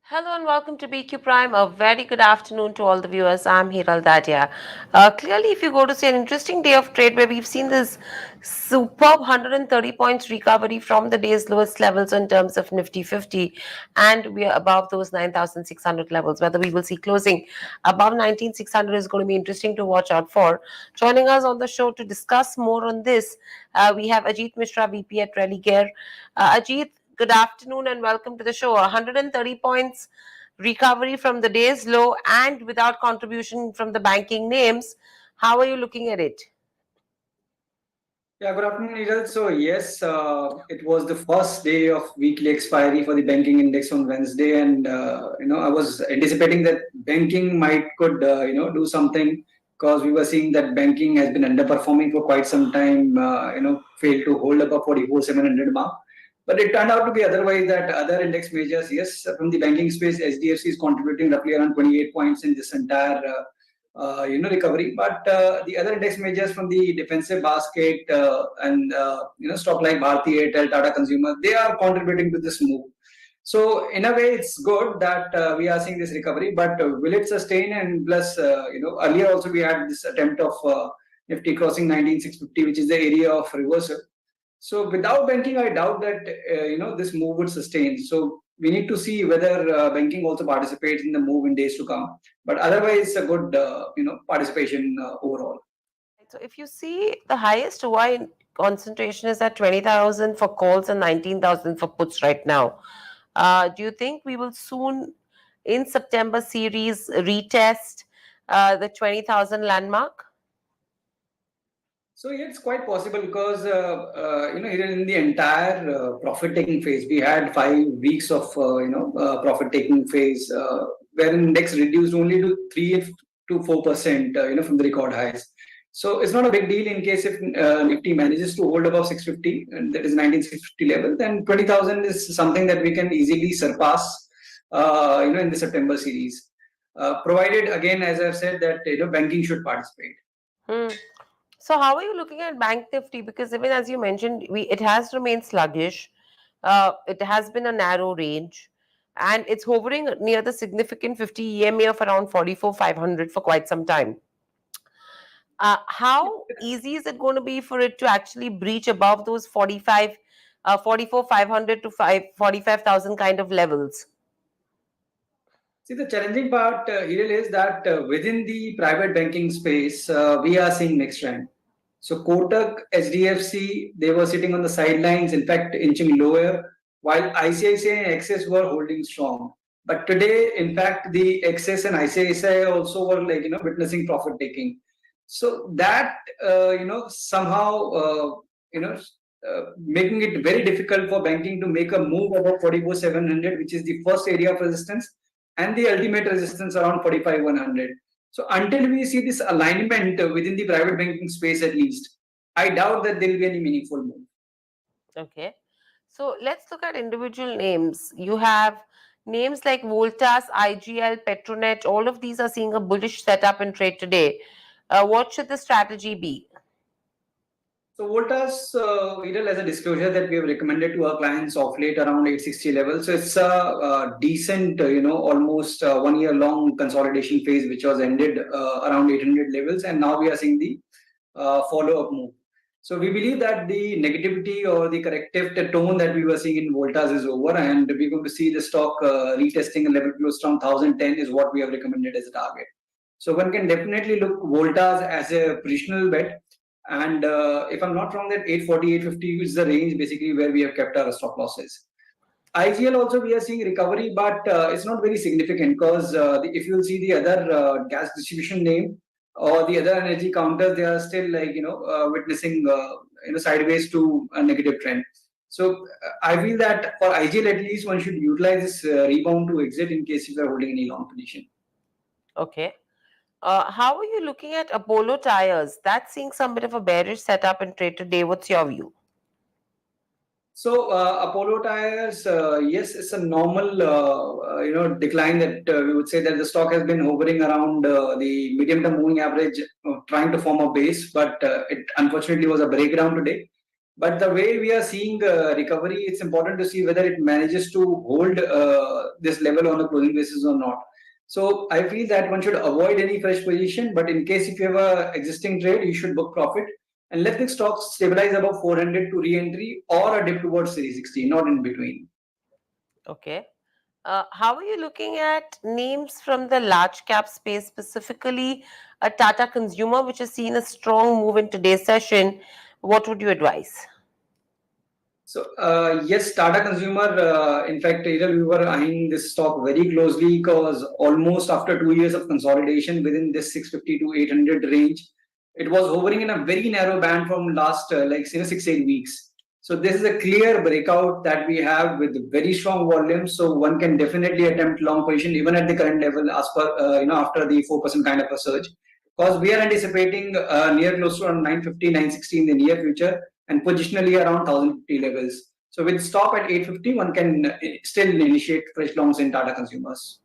Hello and welcome to BQ Prime. A very good afternoon to all the viewers. I'm Hiral Dadia. Clearly, if you go to see an interesting day of trade where we've seen this superb 130 points recovery from the day's lowest levels in terms of Nifty 50, and we are above those 9,600 levels. Whether we will see closing above 19,600 is going to be interesting to watch out for. Joining us on the show to discuss more on this, we have Ajit Mishra, VP at Religare. Ajit, good afternoon and welcome to the show. 130 points recovery from the day's low and without contribution from the banking names. How are you looking at it? Yeah, good afternoon, Niraj. So yes, it was the first day of weekly expiry for the banking index on Wednesday, and I was anticipating that banking might could do something because we were seeing that banking has been underperforming for quite some time. Failed to hold up a 44,700 mark, but it turned out to be otherwise. That other index measures, yes, from the banking space, HDFC is contributing roughly around 28 points in this entire recovery. But the other index measures from the defensive basket and stock like Bharti Airtel, Tata Consumer, they are contributing to this move. So in a way, it's good that we are seeing this recovery, but will it sustain? And plus, earlier also we had this attempt of Nifty crossing 19,650, which is the area of reversal. So without banking, I doubt that this move would sustain. So we need to see whether banking also participates in the move in days to come. But otherwise, a good participation overall. So, if you see the highest Y concentration is at 20,000 for calls and 19,000 for puts right now. Do you think we will soon, in September series, retest the 20,000 landmark? So yeah, it's quite possible because here in the entire profit-taking phase, we had 5 weeks of profit-taking phase, where index reduced only to 3 to 4%, from the record highs. So it's not a big deal in case if Nifty manages to hold above 650, and that is 19,650 level, then 20,000 is something that we can easily surpass, in the September series, provided again, as I've said, that banking should participate. Hmm. So how are you looking at Bank Nifty? Because even as you mentioned, it has remained sluggish. It has been a narrow range, and it's hovering near the significant 50 EMA of around 44,500 for quite some time. How easy is it going to be for it to actually breach above those 44,500 to 45,000 kind of levels? See, the challenging part here is that within the private banking space, we are seeing mixed trend. So Kotak, HDFC, they were sitting on the sidelines, in fact, inching lower, while ICICI and Axis were holding strong. But today, in fact, the Axis and ICICI also were witnessing profit taking. So that somehow making it very difficult for banking to make a move above 44,700, which is the first area of resistance, and the ultimate resistance around 45,100. So until we see this alignment within the private banking space, at least, I doubt that there will be any meaningful move. Okay. So let's look at individual names. You have names like Voltas, IGL, Petronet, all of these are seeing a bullish setup in trade today. What should the strategy be? So Voltas, Viral, as a disclosure that we have recommended to our clients of late around 860 level. So it's a decent, almost 1 year long consolidation phase, which was ended around 800 levels. And now we are seeing the follow-up move. So we believe that the negativity or the corrective tone that we were seeing in Voltas is over, and we're going to see the stock retesting a level close to 1010 is what we have recommended as a target. So one can definitely look Voltas as a positional bet. And if I'm not wrong, that 840, 850 is the range basically where we have kept our stop losses. IGL also we are seeing recovery, but it's not very significant because if you'll see the other gas distribution name or the other energy counters, they are still witnessing sideways to a negative trend. So I feel that for IGL at least one should utilize this rebound to exit in case if you are holding any long position. Okay. How are you looking at Apollo Tires? That's seeing some bit of a bearish setup in trade today. What's your view? So Apollo Tyres, yes, it's a normal decline that we would say that the stock has been hovering around the medium-term moving average, trying to form a base, but it unfortunately was a breakdown today. But the way we are seeing recovery, it's important to see whether it manages to hold this level on a closing basis or not. So I feel that one should avoid any fresh position, but in case if you have a existing trade, you should book profit and let the stock stabilize above 400 to re-entry or a dip towards 360, not in between. Okay. How are you looking at names from the large cap space, specifically a Tata Consumer, which has seen a strong move in today's session? What would you advise? So yes, Tata Consumer. In fact, either we were eyeing this stock very closely because almost after 2 years of consolidation within this 650 to 800 range, it was hovering in a very narrow band from last 6-8 weeks. So this is a clear breakout that we have with very strong volume. So one can definitely attempt long position even at the current level, as per after the 4% kind of a surge, because we are anticipating near close to around 950, 960 in the near future and positionally around 1050 levels. So with stop at 850, one can still initiate fresh longs in Tata Consumers.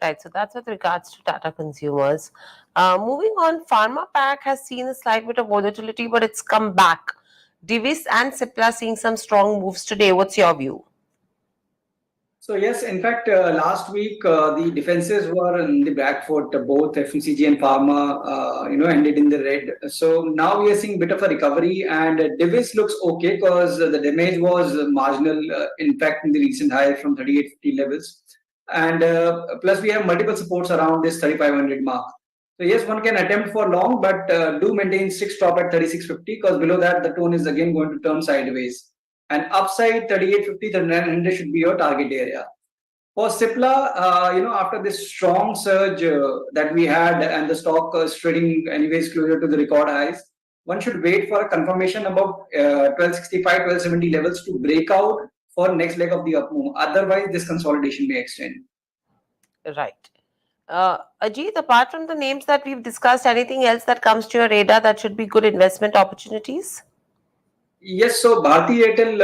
Right, so that's with regards to Tata Consumers. Moving on, Pharma Pack has seen a slight bit of volatility, but it's come back. Divis and Cipla seeing some strong moves today. What's your view? So yes, in fact, last week the defenses were in the back foot. Both FMCG and pharma, ended in the red. So now we are seeing a bit of a recovery, and Divis looks okay because the damage was marginal. In fact, in the recent high from 3850 levels, and plus we have multiple supports around this 3500 mark. So yes, one can attempt for long, but do maintain strict stop at 3650 because below that the tone is again going to turn sideways. And upside 3850, 3900 should be your target area. For Cipla, after this strong surge that we had and the stock trading anyways closer to the record highs, one should wait for a confirmation about 1265, 1270 levels to break out for next leg of the up move. Otherwise, this consolidation may extend. Right. Ajit, apart from the names that we've discussed, anything else that comes to your radar that should be good investment opportunities? Yes, so Bharti Airtel,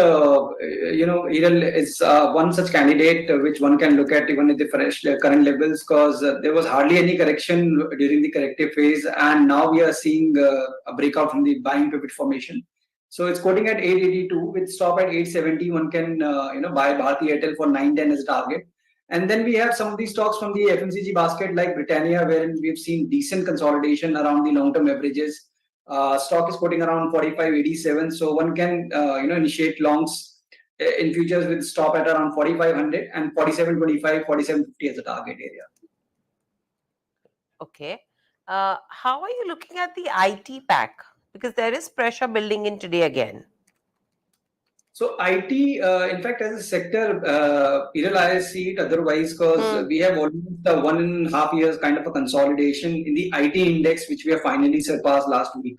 Airtel is one such candidate which one can look at even at the fresh current levels because there was hardly any correction during the corrective phase, and now we are seeing a breakout from the buying pivot formation. So it's quoting at 882 with stop at 870. One can buy Bharti Airtel for 910 as a target. And then we have some of these stocks from the FMCG basket like Britannia, wherein we've seen decent consolidation around the long-term averages. Stock is quoting around 45.87, so one can initiate longs in futures with stop at around 4500 and 47.25, 47.50 as a target area. Okay. How are you looking at the IT pack? Because there is pressure building in today again. So IT, in fact, as a sector, I see it otherwise because we have almost 1.5 years kind of a consolidation in the IT index, which we have finally surpassed last week.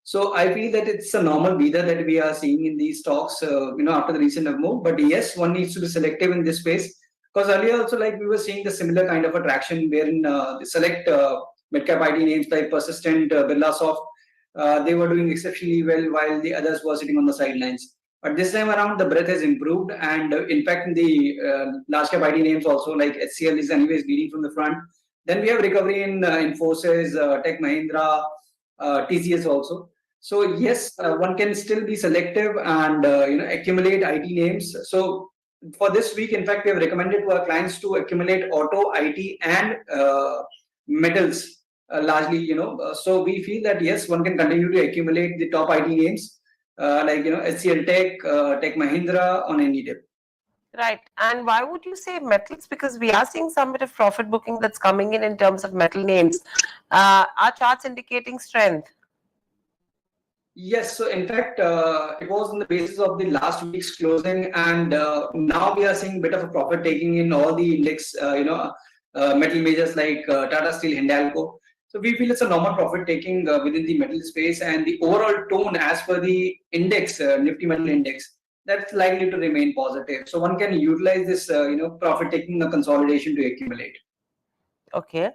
So I feel that it's a normal breather that we are seeing in these stocks, after the recent move. But yes, one needs to be selective in this space because earlier also like we were seeing the similar kind of attraction wherein the select mid-cap IT names like Persistent, Birlasoft, they were doing exceptionally well while the others were sitting on the sidelines. But this time around, the breadth has improved, and in fact, in the large cap IT names also like HCL is anyways leading from the front. Then we have recovery in Infosys, Tech Mahindra, TCS also. So yes, one can still be selective and accumulate IT names. So for this week, in fact, we have recommended to our clients to accumulate auto, IT, and metals largely. So we feel that yes, one can continue to accumulate the top IT names HCL Tech, Tech Mahindra on any dip. Right. And why would you say metals? Because we are seeing some bit of profit booking that's coming in terms of metal names. Are charts indicating strength? Yes, so in fact, it was on the basis of the last week's closing, and now we are seeing a bit of a profit taking in all the index, metal majors like Tata Steel, Hindalco. So we feel it's a normal profit taking within the metal space, and the overall tone as per the index, Nifty Metal Index, that's likely to remain positive. So one can utilize this, profit taking consolidation to accumulate. Okay.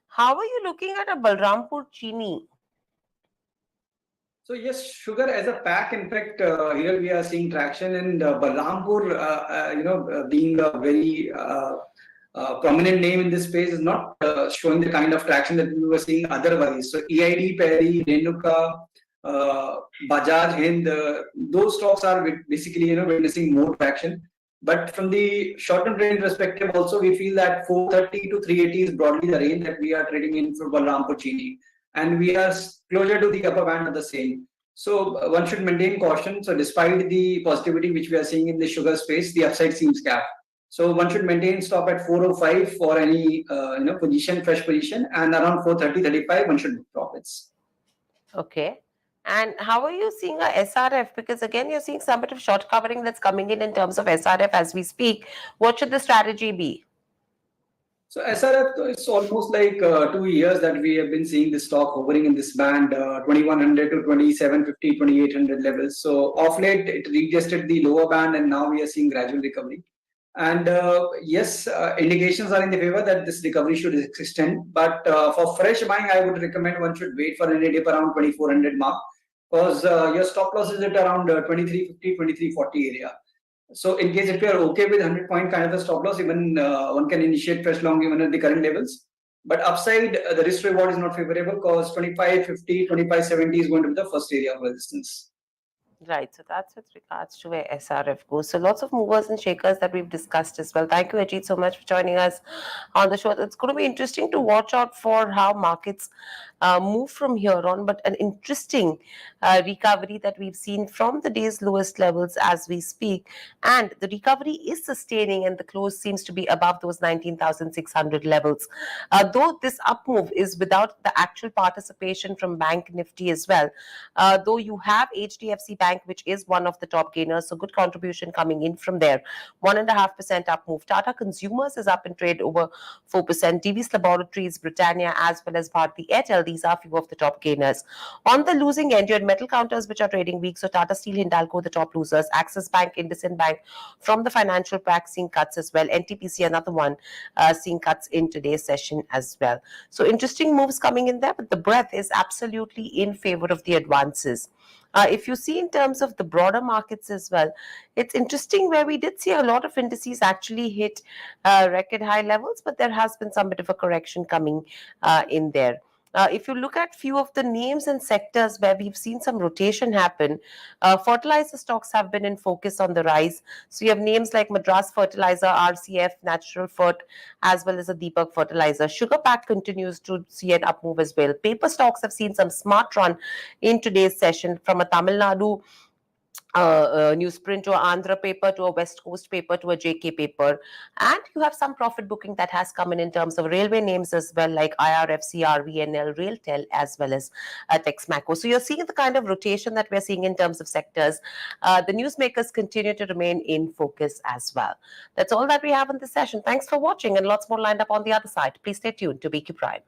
How are you looking at a Balrampur Chini? So yes, sugar as a pack. In fact, here we are seeing traction, and Balrampur, being a very prominent name in this space, is not showing the kind of traction that we were seeing otherwise. So EID, Perry, Renuka, uh, Bajaj, Hind, those stocks are basically witnessing more traction. But from the short-term trading perspective, also we feel that 430 to 380 is broadly the range that we are trading in for Balrampur Chini, and we are closer to the upper band of the same. So one should maintain caution. So despite the positivity which we are seeing in the sugar space, the upside seems capped. So one should maintain stop at 405 for any position, fresh position, and around 430-35 one should book profits. Okay. And how are you seeing a SRF? Because again, you're seeing some bit of short covering that's coming in terms of SRF as we speak. What should the strategy be? So SRF, it's almost like 2 years that we have been seeing the stock hovering in this band, 2100 to 2750, 2800 levels. So off late, it retested the lower band, and now we are seeing gradual recovery. And yes, indications are in the favor that this recovery should extend. But for fresh buying, I would recommend one should wait for any dip around 2400 mark, because your stop loss is at around 2350, 2340 area. So in case if you are okay with 100-point kind of a stop loss, even one can initiate fresh long even at the current levels. But upside, the risk reward is not favorable, because 2550, 2570 is going to be the first area of resistance. Right, so that's with regards to where SRF goes. So lots of movers and shakers that we've discussed as well. Thank you, Ajit, so much for joining us on the show. It's going to be interesting to watch out for how markets move from here on, but an interesting recovery that we've seen from the day's lowest levels as we speak. And the recovery is sustaining, and the close seems to be above those 19,600 levels. Though this up move is without the actual participation from Bank Nifty as well. Though you have HDFC Bank, which is one of the top gainers, so good contribution coming in from there. 1.5% up move. Tata Consumers is up in trade over 4%. Divi's Laboratories, Britannia, as well as Bharti Airtel, these are few of the top gainers. On the losing end, you had metal counters which are trading weak. So Tata Steel, Hindalco, the top losers. Axis Bank, IndusInd Bank from the financial pack seeing cuts as well. NTPC, another one, seeing cuts in today's session as well. So interesting moves coming in there, but the breadth is absolutely in favor of the advances. If you see in terms of the broader markets as well, it's interesting where we did see a lot of indices actually hit record high levels, but there has been some bit of a correction coming in there. If you look at few of the names and sectors where we've seen some rotation happen, fertilizer stocks have been in focus on the rise. So you have names like Madras Fertilizer, RCF, Natural Fert, as well as a Deepak Fertilizer. Sugar Pack continues to see an up move as well. Paper stocks have seen some smart run in today's session, from a Tamil Nadu newsprint to an Andhra paper to a West Coast paper to a JK paper. And you have some profit booking that has come in terms of railway names as well, like IRFC, RVNL, Railtel, as well as Texmaco. So you're seeing the kind of rotation that we're seeing in terms of sectors. The newsmakers continue to remain in focus as well. That's all that we have in this session. Thanks for watching, and lots more lined up on the other side. Please stay tuned to BQ Prime.